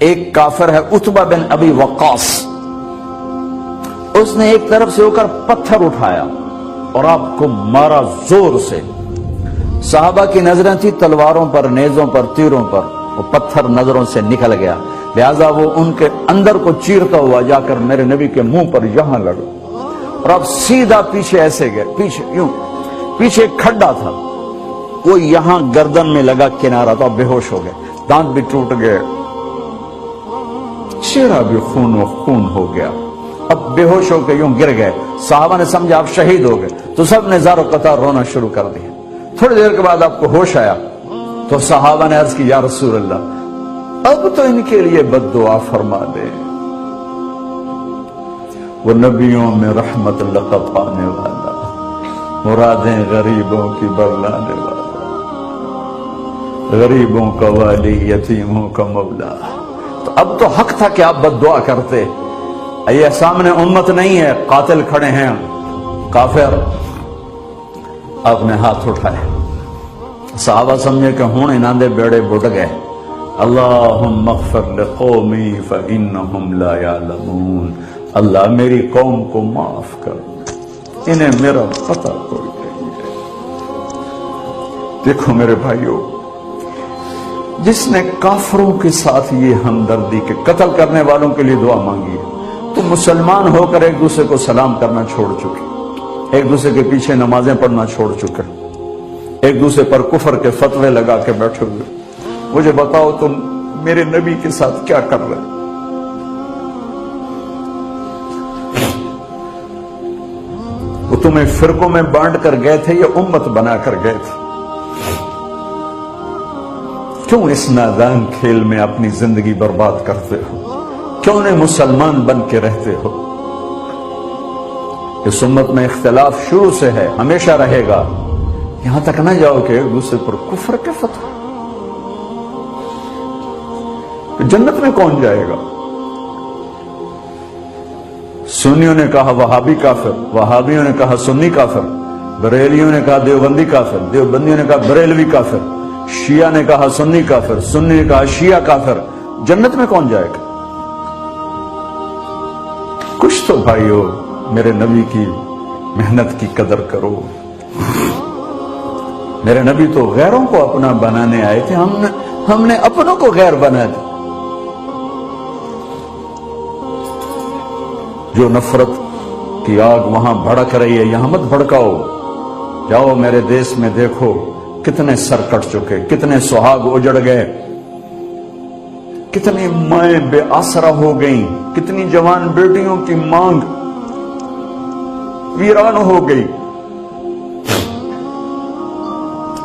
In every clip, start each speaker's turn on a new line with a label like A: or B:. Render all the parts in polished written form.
A: ایک کافر ہے عتبہ بن ابی وقاص، اس نے ایک طرف سے ہو کر پتھر اٹھایا اور آپ کو مارا زور سے۔ صحابہ کی نظریں تھی تلواروں پر، نیزوں پر، تیروں پر، وہ پتھر نظروں سے نکل گیا، لہذا وہ ان کے اندر کو چیرتا ہوا جا کر میرے نبی کے منہ پر یہاں لگا، اور اب سیدھا پیچھے ایسے گئے، پیچھے یوں، پیچھے ایک کھڈا تھا، وہ یہاں گردن میں لگا کنارہ، تو اب بے ہوش ہو گئے، دانت بھی ٹوٹ گئے، چہرہ بھی خون و خون ہو گیا، اب بے ہوش ہو کے یوں گر گئے۔ صحابہ نے سمجھا آپ شہید ہو گئے، تو سب نے زار و قطار رونا شروع کر دیا۔ تھوڑی دیر کے بعد آپ کو ہوش آیا تو صحابہ نے عرض کی یا رسول اللہ اب تو ان کے لیے بد دعا فرما دے، وہ نبیوں میں رحمت لقب پانے والا، مرادیں غریبوں کی برلانے والا، غریبوں کا والی، یتیموں کا مولا۔ تو اب تو حق تھا کہ آپ بد دعا کرتے۔ یہ سامنے امت نہیں ہے، قاتل کھڑے ہیں، کافر۔ آپ نے ہاتھ اٹھائے، صحابہ سمجھے کہ ہوں انہاں دے بیڑے بڑھ گئے۔ اللہم اغفر لقومی فإنہم لا یعلمون، اللہ میری قوم کو معاف کر، انہیں میرا پتہ کوئی نہیں ہے۔ دیکھو میرے بھائیو، جس نے کافروں کے ساتھ یہ ہمدردی کے قتل کرنے والوں کے لیے دعا مانگی ہے، تو مسلمان ہو کر ایک دوسرے کو سلام کرنا چھوڑ چکے، ایک دوسرے کے پیچھے نمازیں پڑھنا چھوڑ چکے، ایک دوسرے پر کفر کے فتوے لگا کے بیٹھے ہوئے۔ مجھے بتاؤ تم میرے نبی کے ساتھ کیا کر رہے؟ وہ تمہیں فرقوں میں بانٹ کر گئے تھے یا امت بنا کر گئے تھے؟ کیوں اس نادان کھیل میں اپنی زندگی برباد کرتے ہو؟ کیوں نہیں مسلمان بن کے رہتے ہو؟ اس امت میں اختلاف شروع سے ہے، ہمیشہ رہے گا، یہاں تک نہ جاؤ کہ ایک دوسرے پر کفر کے فتوے۔ جنت میں کون جائے گا؟ سنیوں نے کہا وہابی کافر، وہابیوں نے کہا سنی کافر، بریلیوں نے کہا دیوبندی کافر، دیوبندیوں نے کہا بریلوی کافر، شیعہ نے کہا سنی کافر، سنی نے کہا شیعہ کافر۔ جنت میں کون جائے گا؟ کچھ تو بھائیو میرے نبی کی محنت کی قدر کرو۔ میرے نبی تو غیروں کو اپنا بنانے آئے تھے، ہم نے اپنوں کو غیر بنا دیا۔ جو نفرت کی آگ وہاں بھڑک رہی ہے، یہاں مت بھڑکاؤ۔ جاؤ میرے دیس میں دیکھو کتنے سر کٹ چکے، کتنے سہاگ اجڑ گئے، کتنی مائیں بے آسرا ہو گئیں، کتنی جوان بیٹیوں کی مانگ ویران ہو گئی۔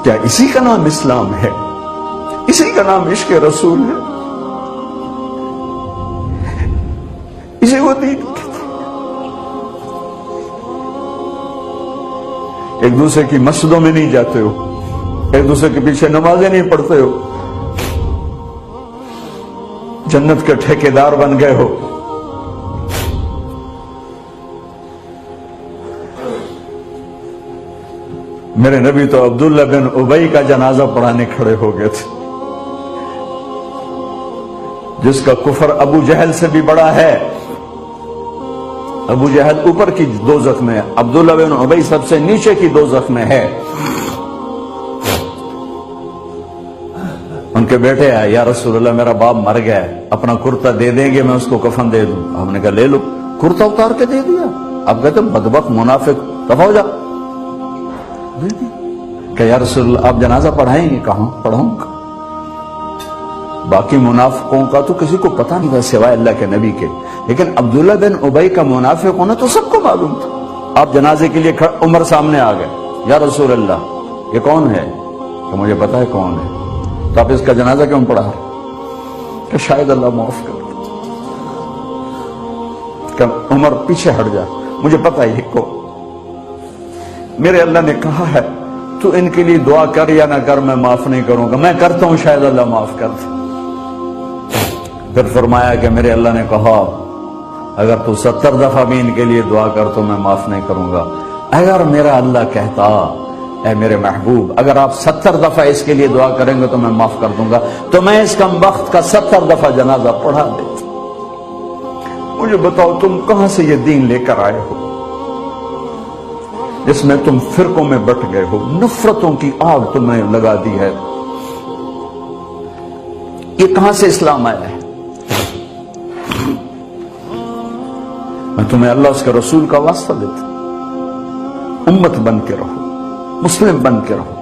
A: کیا اسی کا نام اسلام ہے؟ اسی کا نام عشق رسول ہے؟ اسے وہ دین کہتے ہیں۔ ایک دوسرے کی مسجدوں میں نہیں جاتے ہو، ایک دوسرے کے پیچھے نمازیں نہیں پڑھتے ہو، جنت کے ٹھیکیدار بن گئے ہو۔ میرے نبی تو عبداللہ بن ابی کا جنازہ پڑھانے کھڑے ہو گئے تھے، جس کا کفر ابو جہل سے بھی بڑا ہے۔ ابو جہل اوپر کی دوزخ میں ہے، عبداللہ بن ابی سب سے نیچے کی دوزخ میں ہے۔ ان کے بیٹے آئے، یا رسول اللہ میرا باپ مر گیا ہے، اپنا کرتا دے دیں گے، میں اس کو کفن دے دوں۔ ہم نے کہا لے لو، کرتا اتار کے دے دیا۔ اب کہتے بدبخت منافق، دفع ہو جا۔ کہ یا رسول اللہ آپ جنازہ پڑھائیں گے؟ کہاں پڑھاؤں گا؟ باقی منافقوں کا تو کسی کو پتہ نہیں تھا سوائے اللہ کے نبی کے، لیکن عبداللہ بن ابی کا منافق ہونا تو سب کو معلوم تھا۔ آپ جنازے کے لیے عمر سامنے آ گئے، یا رسول اللہ یہ کون ہے؟ کہ مجھے پتا ہے کون ہے، تو آپ اس کا جنازہ کیوں پڑھا رہے؟ کہ شاید اللہ معاف کر دے۔ کہ عمر پیچھے ہٹ جا، مجھے پتا ہے یہ کون، میرے اللہ نے کہا ہے تو ان کے لیے دعا کر یا نہ کر، میں معاف نہیں کروں گا، میں کرتا ہوں شاید اللہ معاف کر دے۔ پھر فرمایا کہ میرے اللہ نے کہا اگر تو 70 دفعہ بھی ان کے لیے دعا کر تو میں معاف نہیں کروں گا۔ اگر میرا اللہ کہتا اے میرے محبوب اگر آپ 70 دفعہ اس کے لیے دعا کریں گے تو میں معاف کر دوں گا، تو میں اس کم بخت کا 70 دفعہ جنازہ پڑھا دیتا۔ مجھے بتاؤ تم کہاں سے یہ دین لے کر آئے ہو جس میں تم فرقوں میں بٹ گئے ہو، نفرتوں کی آگ تم نے لگا دی ہے، یہ کہاں سے اسلام آیا ہے؟ میں تمہیں اللہ اس کے رسول کا واسطہ دیتا، امت بن کے رہو، مسلم بن کے رہو،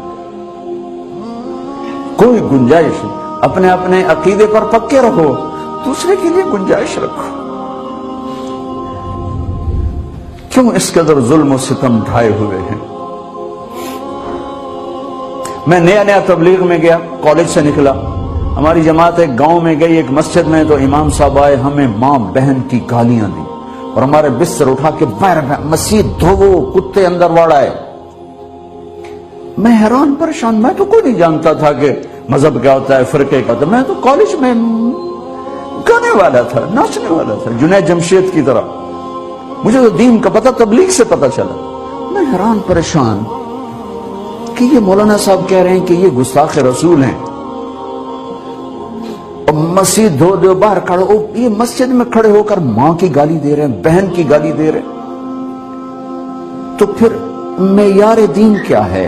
A: کوئی گنجائش نہیں، اپنے اپنے عقیدے پر پکے رہو، دوسرے کے لیے گنجائش رکھو۔ کیوں اس قدر ظلم و ستم ڈھائے ہوئے ہیں؟ میں نیا تبلیغ میں گیا، کالج سے نکلا، ہماری جماعت ایک گاؤں میں گئی، ایک مسجد میں، تو امام صاحب آئے، ہمیں ماں بہن کی گالیاں دی اور ہمارے بستر اٹھا کے باہر مسجد دھوو، کتے اندر واڑائے۔ میں حیران پریشان، میں تو کوئی نہیں جانتا تھا کہ مذہب کیا ہوتا ہے، فرقے کیا ہوتا ہے، میں تو کالج میں گانے والا تھا، ناچنے والا تھا، جنید جمشید کی طرح، مجھے تو دین کا پتہ تبلیغ سے پتہ چلا۔ میں حیران پریشان کہ یہ مولانا صاحب کہہ رہے ہیں کہ یہ گستاخ رسول ہیں، اور مسجد دھو دو باہر کھڑے ہو، یہ مسجد میں کھڑے ہو کر ماں کی گالی دے رہے ہیں، بہن کی گالی دے رہے ہیں، تو پھر معیار دین کیا ہے؟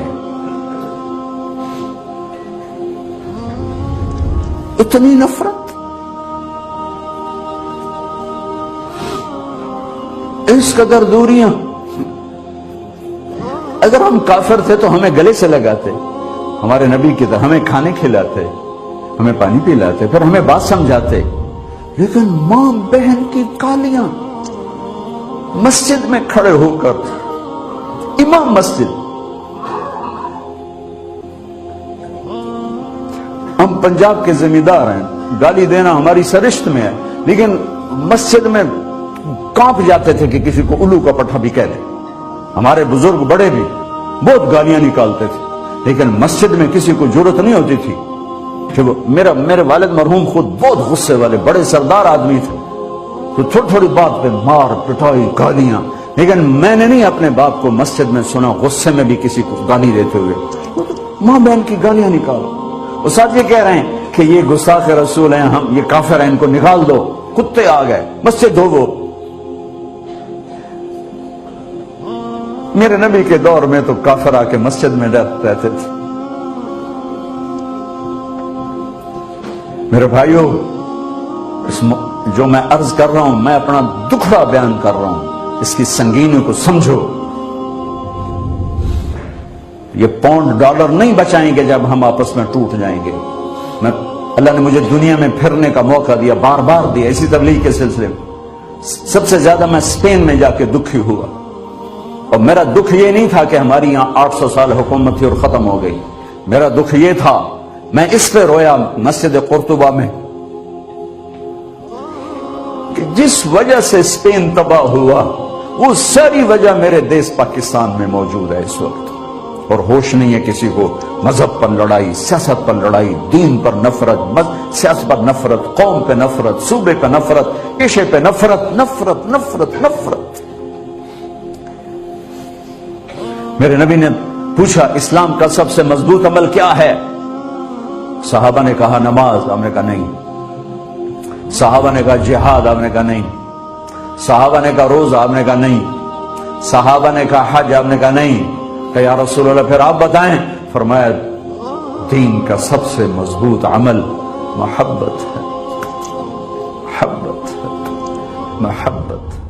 A: اتنی نفرت، اس قدر دوریاں۔ اگر ہم کافر تھے تو ہمیں گلے سے لگاتے، ہمارے نبی کی طرح ہمیں کھانے کھلاتے، ہمیں پانی پلاتے، پھر ہمیں بات سمجھاتے، لیکن ماں بہن کی گالیاں، مسجد میں کھڑے ہو کر، امام مسجد۔ ہم پنجاب کے زمیندار ہیں، گالی دینا ہماری سرشت میں ہے، لیکن مسجد میں کانپ جاتے تھے کہ کسی کو الو کا پٹھا بھی کہہ دیں۔ ہمارے بزرگ بڑے بھی بہت گالیاں نکالتے تھے، لیکن مسجد میں کسی کو ضرورت نہیں ہوتی تھی کہ میرے والد مرحوم خود بہت غصے والے بڑے سردار آدمی تھے، تو تھوڑی تھوڑی بات پہ مار پٹائی گالیاں، لیکن میں نے نہیں اپنے باپ کو مسجد میں سنا غصے میں بھی کسی کو گالی دیتے ہوئے۔ ماں بہن کی گالیاں نکالو، وہ ساتھ یہ کہہ رہے ہیں کہ یہ گستاخ رسول ہیں، ہم یہ کافر ہیں، ان کو نکال دو، کتے آ گئے، مسجد دھوو۔ میرے نبی کے دور میں تو کافر آ کے مسجد میں رہتے تھے۔ میرے بھائیوں، جو میں عرض کر رہا ہوں، میں اپنا دکھڑا بیان کر رہا ہوں، اس کی سنگینی کو سمجھو۔ یہ پاؤنڈ ڈالر نہیں بچائیں گے جب ہم آپس میں ٹوٹ جائیں گے۔ اللہ نے مجھے دنیا میں پھرنے کا موقع دیا، بار بار دیا، اسی تبلیغ کے سلسلے میں۔ سب سے زیادہ میں اسپین میں جا کے دکھی ہوا، اور میرا دکھ یہ نہیں تھا کہ ہماری یہاں 800 سال حکومت تھی اور ختم ہو گئی، میرا دکھ یہ تھا، میں اس پہ رویا مسجد قرطبہ میں، کہ جس وجہ سے اسپین تباہ ہوا وہ ساری وجہ میرے دیس پاکستان میں موجود ہے اس وقت، اور ہوش نہیں ہے کسی کو۔ مذہب پر لڑائی، سیاست پر لڑائی، دین پر نفرت، سیاست پر نفرت، قوم پہ نفرت، صوبے پہ نفرت، پیشے پہ نفرت، نفرت نفرت نفرت۔ میرے نبی نے پوچھا اسلام کا سب سے مضبوط عمل کیا ہے؟ صحابہ نے کہا نماز، آپ نے کہا نہیں۔ صحابہ نے کہا جہاد، آپ نے کہا نہیں۔ صحابہ نے کہا روزہ، آپ نے کہا نہیں۔ صحابہ نے کہا حج، آپ نے کہا نہیں۔ کہ یا رسول اللہ پھر آپ بتائیں؟ فرمایا دین کا سب سے مضبوط عمل محبت ہے، محبت ہے، محبت ہے۔